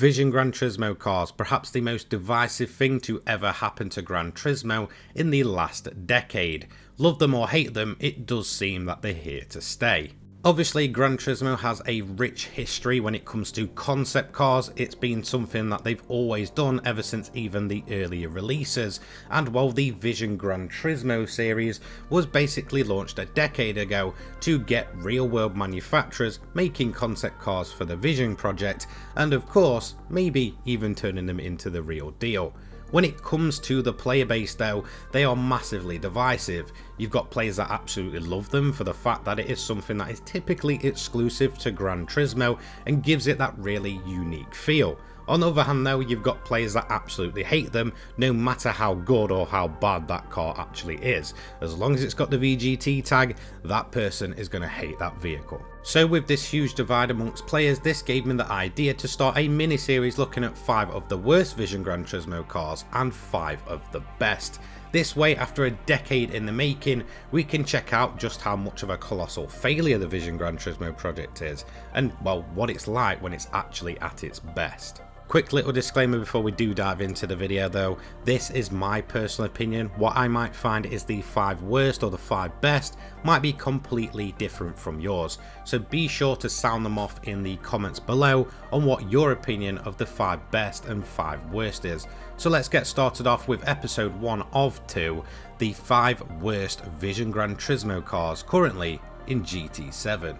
Vision Gran Turismo cars, perhaps the most divisive thing to ever happen to Gran Turismo in the last decade. Love them or hate them, it does seem that they're here to stay. Obviously, Gran Turismo has a rich history when it comes to concept cars. It's been something that they've always done ever since even the earlier releases, and while the Vision Gran Turismo series was basically launched a decade ago to get real world manufacturers making concept cars for the Vision project, and of course maybe even turning them into the real deal. When it comes to the player base though, they are massively divisive. You've got players that absolutely love them for the fact that it is something that is typically exclusive to Gran Turismo and gives it that really unique feel. On the other hand though, you've got players that absolutely hate them, no matter how good or how bad that car actually is. As long as it's got the VGT tag, that person is going to hate that vehicle. So with this huge divide amongst players, this gave me the idea to start a mini-series looking at 5 of the worst Vision Gran Turismo cars and 5 of the best. This way, after a decade in the making, we can check out just how much of a colossal failure the Vision Gran Turismo project is, and well, what it's like when it's actually at its best. Quick little disclaimer before we do dive into the video though, this is my personal opinion. What I might find is the 5 worst or the 5 best might be completely different from yours, so be sure to sound them off in the comments below on what your opinion of the 5 best and 5 worst is. So let's get started off with episode 1 of 2, the 5 worst Vision Gran Turismo cars currently in GT7.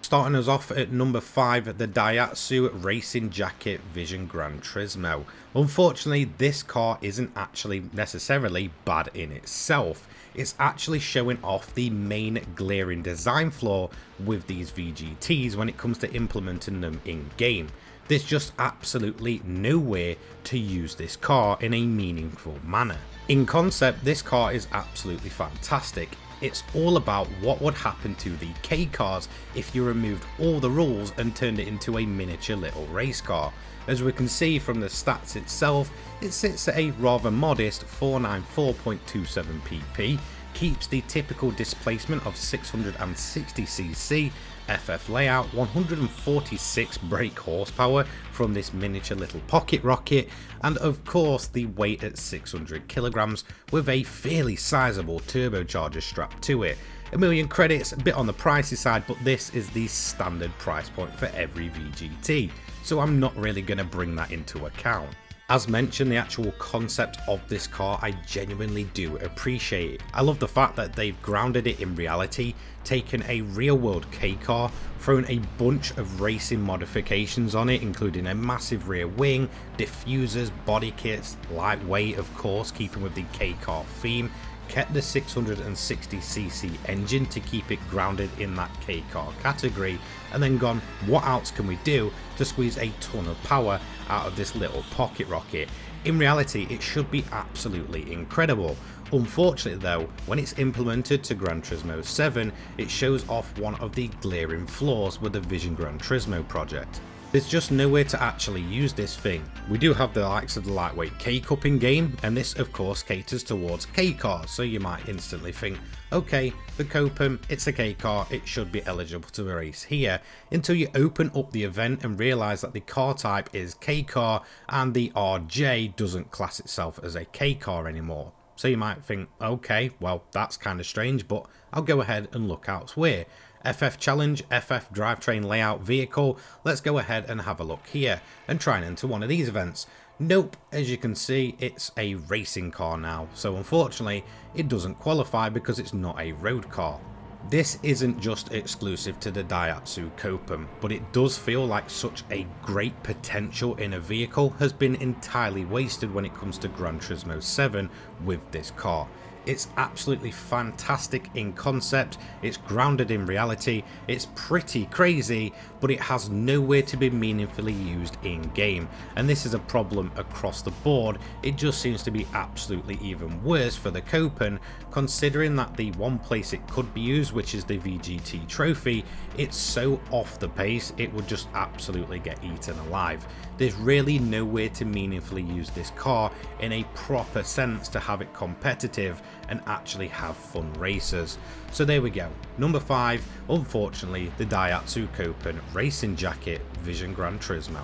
Starting us off at number 5, the Daihatsu Racing Jacket Vision Gran Turismo. Unfortunately, this car isn't actually necessarily bad in itself. It's actually showing off the main glaring design flaw with these VGTs when it comes to implementing them in game. There's just absolutely no way to use this car in a meaningful manner. In concept, this car is absolutely fantastic. It's all about what would happen to the K cars if you removed all the rules and turned it into a miniature little race car. As we can see from the stats itself, it sits at a rather modest 494.27 pp, keeps the typical displacement of 660cc, FF layout, 146 brake horsepower from this miniature little pocket rocket, and of course the weight at 600 kilograms with a fairly sizable turbocharger strapped to it. A million credits, a bit on the pricey side, but this is the standard price point for every VGT, so I'm not really going to bring that into account. As mentioned, the actual concept of this car I genuinely do appreciate. I love the fact that they've grounded it in reality, taken a real world K car, thrown a bunch of racing modifications on it, including a massive rear wing, diffusers, body kits, lightweight of course, keeping with the K car theme, kept the 660cc engine to keep it grounded in that K car category, and then gone, what else can we do to squeeze a ton of power out of this little pocket rocket? In reality, it should be absolutely incredible. Unfortunately though, when it's implemented to Gran Turismo 7, it shows off one of the glaring flaws with the Vision Gran Turismo project. There's just nowhere to actually use this thing. We do have the likes of the lightweight K-Cup in game, and this of course caters towards K cars, so you might instantly think, okay, the Copen, it's a K car, it should be eligible to race here, until you open up the event and realise that the car type is K car and the RJ doesn't class itself as a K car anymore. So you might think, okay, well that's kind of strange, but I'll go ahead and look elsewhere. FF Challenge, FF Drivetrain Layout Vehicle, let's go ahead and have a look here and try and enter one of these events. Nope, as you can see it's a racing car now, so unfortunately it doesn't qualify because it's not a road car. This isn't just exclusive to the Daihatsu Copen, but it does feel like such a great potential in a vehicle has been entirely wasted when it comes to Gran Turismo 7 with this car. It's absolutely fantastic in concept, it's grounded in reality, it's pretty crazy, but it has nowhere to be meaningfully used in game, and this is a problem across the board. It just seems to be absolutely even worse for the Copen, considering that the one place it could be used, which is the VGT trophy, it's so off the pace it would just absolutely get eaten alive. There's really nowhere to meaningfully use this car in a proper sense to have it competitive and actually have fun races. So there we go. Number 5, unfortunately, the Daihatsu Copen Racing Jacket Vision Gran Turismo.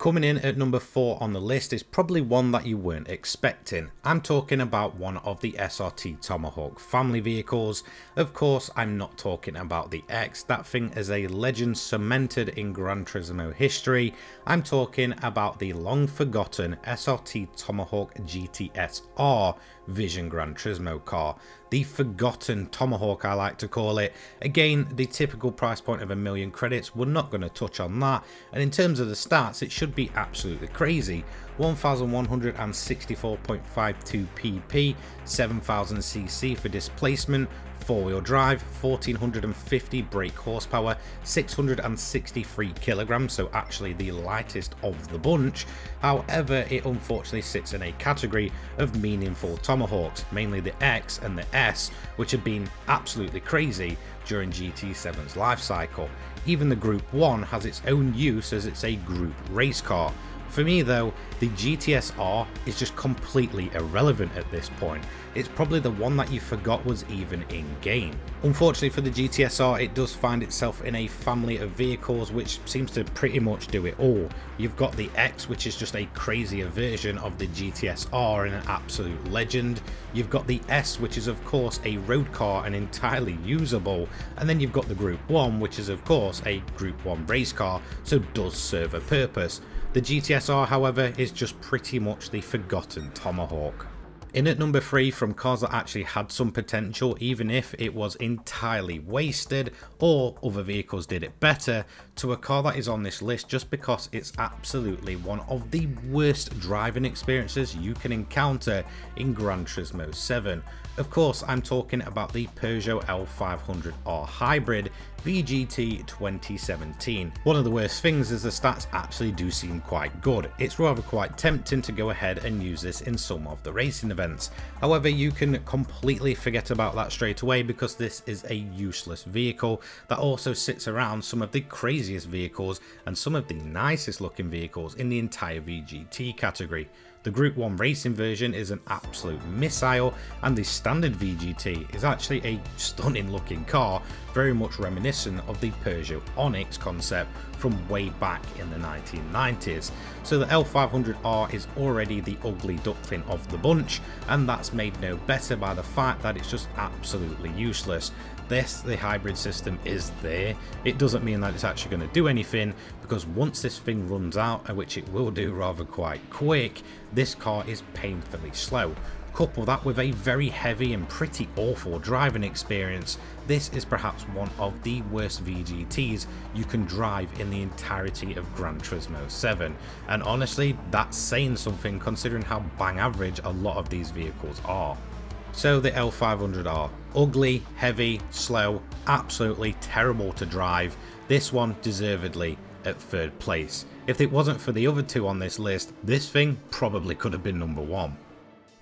Coming in at number 4 on the list is probably one that you weren't expecting. I'm talking about one of the SRT Tomahawk family vehicles. Of course, I'm not talking about the X. That thing is a legend cemented in Gran Turismo history. I'm talking about the long forgotten SRT Tomahawk GTS-R Vision Gran Turismo car. The forgotten Tomahawk, I like to call it. Again, the typical price point of 1,000,000 credits, we're not going to touch on that. And in terms of the stats, it should be absolutely crazy. 1164.52 pp, 7000 cc for displacement, 4-wheel drive, 1450 brake horsepower, 663 kilograms, so actually the lightest of the bunch. However, it unfortunately sits in a category of meaningful Tomahawks, mainly the X and the S, which have been absolutely crazy during GT7's life cycle. Even the Group 1 has its own use as it's a group race car. For me though, the GTS-R is just completely irrelevant at this point. It's probably the one that you forgot was even in game. Unfortunately for the GTS-R, it does find itself in a family of vehicles which seems to pretty much do it all. You've got the X, which is just a crazier version of the GTS-R and an absolute legend. You've got the S, which is of course a road car and entirely usable. And then you've got the Group 1, which is of course a Group 1 race car, so does serve a purpose. The GTS-R, however, is just pretty much the forgotten Tomahawk. In at number 3, from cars that actually had some potential, even if it was entirely wasted or other vehicles did it better, to a car that is on this list just because it's absolutely one of the worst driving experiences you can encounter in Gran Turismo 7. Of course, I'm talking about the Peugeot L500R Hybrid VGT 2017. One of the worst things is the stats actually do seem quite good. It's rather quite tempting to go ahead and use this in some of the racing events. However, you can completely forget about that straight away because this is a useless vehicle that also sits around some of the craziest vehicles and some of the nicest looking vehicles in the entire VGT category. The Group 1 racing version is an absolute missile, and the standard VGT is actually a stunning looking car, very much reminiscent of the Peugeot Onyx concept from way back in the 1990s. So the L500R is already the ugly duckling of the bunch, and that's made no better by the fact that it's just absolutely useless. The hybrid system is there. It doesn't mean that it's actually going to do anything, because once this thing runs out, which it will do rather quite quick, this car is painfully slow. Couple that with a very heavy and pretty awful driving experience, this is perhaps one of the worst VGTs you can drive in the entirety of Gran Turismo 7. And honestly, that's saying something considering how bang average a lot of these vehicles are. So the L500R, ugly, heavy, slow, absolutely terrible to drive. This one deservedly at 3rd place. If it wasn't for the other two on this list, this thing probably could have been number 1.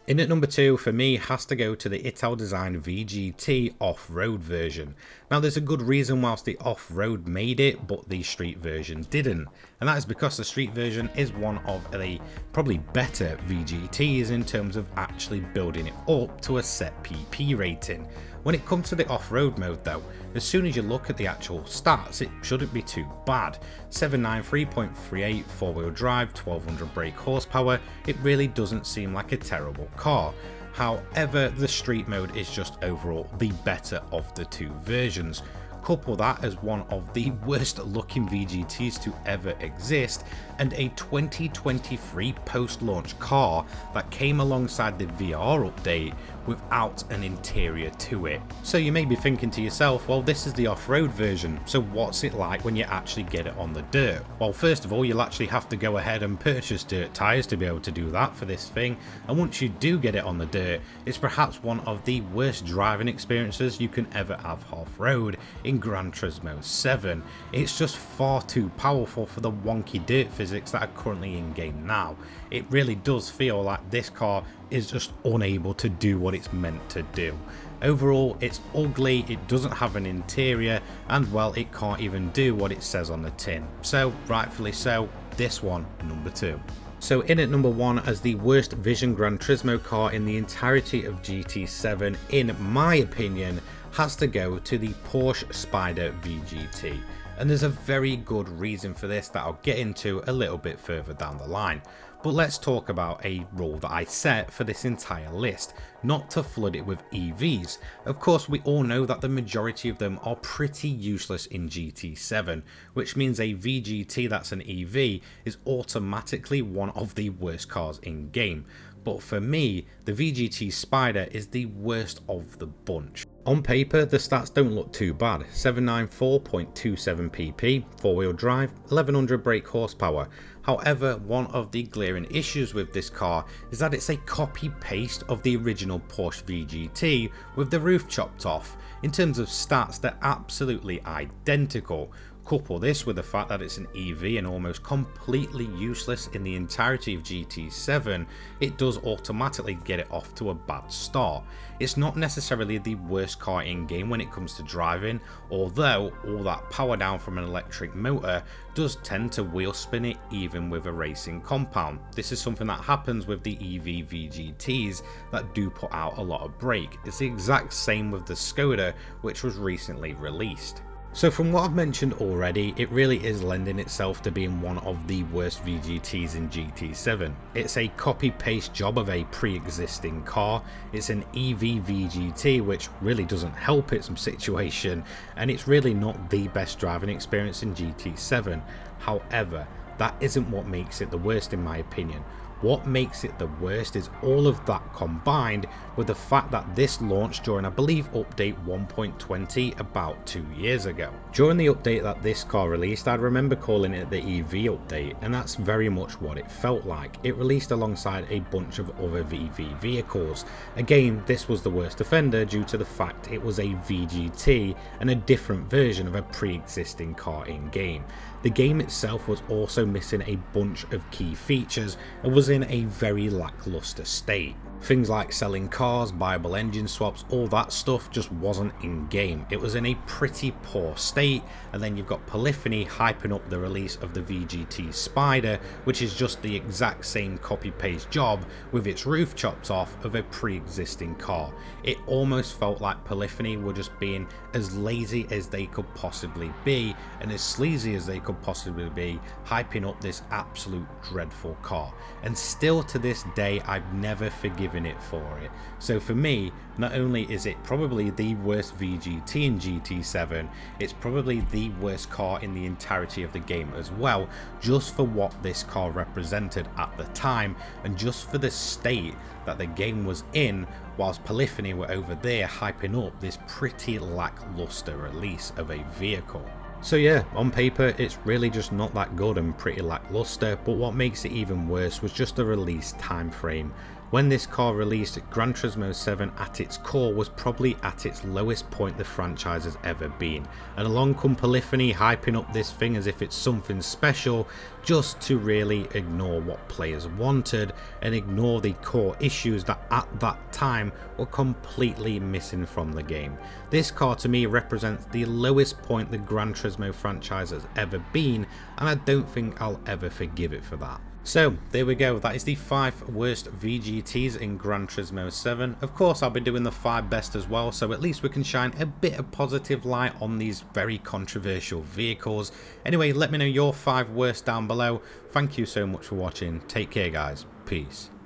In at number 2 for me has to go to the ItalDesign VGT off-road version. Now there's a good reason whilst the off-road made it but the street version didn't, and that is because the street version is one of the probably better VGTs in terms of actually building it up to a set PP rating. When it comes to the off-road mode though, as soon as you look at the actual stats, it shouldn't be too bad. 793.38 4-wheel drive, 1200 brake horsepower, it really doesn't seem like a terrible car. However, the street mode is just overall the better of the two versions. Couple that as one of the worst looking VGTs to ever exist, and a 2023 post-launch car that came alongside the VR update without an interior to it. So you may be thinking to yourself, well, this is the off-road version, so what's it like when you actually get it on the dirt? Well, first of all, you'll actually have to go ahead and purchase dirt tyres to be able to do that for this thing, and once you do get it on the dirt, it's perhaps one of the worst driving experiences you can ever have off-road in Gran Turismo 7. It's just far too powerful for the wonky dirt physics that are currently in game now. It really does feel like this car is just unable to do what it's meant to do. Overall, it's ugly, it doesn't have an interior, and well, it can't even do what it says on the tin. So, rightfully so, this one, number 2. So in at number 1 as the worst Vision Gran Turismo car in the entirety of GT7, in my opinion, has to go to the Porsche Spyder VGT. and there's a very good reason for this that I'll get into a little bit further down the line. But let's talk about a rule that I set for this entire list, not to flood it with EVs. Of course, we all know that the majority of them are pretty useless in GT7, which means a VGT that's an EV is automatically one of the worst cars in game. But for me, the VGT Spyder is the worst of the bunch. On paper, the stats don't look too bad. 794.27 pp, 4-wheel drive, 1100 brake horsepower. However, one of the glaring issues with this car is that it's a copy-paste of the original Porsche VGT with the roof chopped off. In terms of stats, they're absolutely identical. Couple this with the fact that it's an EV and almost completely useless in the entirety of GT7, it does automatically get it off to a bad start. It's not necessarily the worst car in game when it comes to driving, although all that power down from an electric motor does tend to wheel spin it even with a racing compound. This is something that happens with the EV VGTs that do put out a lot of brake. It's the exact same with the Skoda, which was recently released. So from what I've mentioned already, it really is lending itself to being one of the worst VGTs in GT7. It's a copy-paste job of a pre-existing car, it's an EV VGT which really doesn't help its situation, and it's really not the best driving experience in GT7. However, that isn't what makes it the worst in my opinion. What makes it the worst is all of that combined with the fact that this launched during I believe update 1.20 about 2 years ago. During the update that this car released, I remember calling it the EV update, and that's very much what it felt like. It released alongside a bunch of other EV vehicles. Again, this was the worst offender due to the fact it was a VGT and a different version of a pre-existing car in game. The game itself was also missing a bunch of key features and was in a very lackluster state. Things like selling cars, buyable engine swaps, all that stuff just wasn't in game. It was in a pretty poor state, and then you've got Polyphony hyping up the release of the VGT Spyder, which is just the exact same copy-paste job with its roof chopped off of a pre-existing car. It almost felt like Polyphony were just being as lazy as they could possibly be and as sleazy as they could possibly be, hyping up this absolute dreadful car. And still to this day, I've never forgiven it for it. So for me, not only is it probably the worst VGT in GT7, it's probably the worst car in the entirety of the game as well, just for what this car represented at the time and just for the state that the game was in, whilst Polyphony were over there hyping up this pretty lackluster release of a vehicle. So yeah, on paper it's really just not that good and pretty lackluster, but what makes it even worse was just the release time frame. When this car released, Gran Turismo 7 at its core was probably at its lowest point the franchise has ever been, and along come Polyphony hyping up this thing as if it's something special, just to really ignore what players wanted and ignore the core issues that at that time were completely missing from the game. This car to me represents the lowest point the Gran Turismo franchise has ever been, and I don't think I'll ever forgive it for that. So there we go, that is the 5 worst VGTs in Gran Turismo 7. Of course I'll be doing the 5 best as well, so at least we can shine a bit of positive light on these very controversial vehicles. Anyway, let me know your 5 worst down below. Thank you so much for watching, take care guys, peace.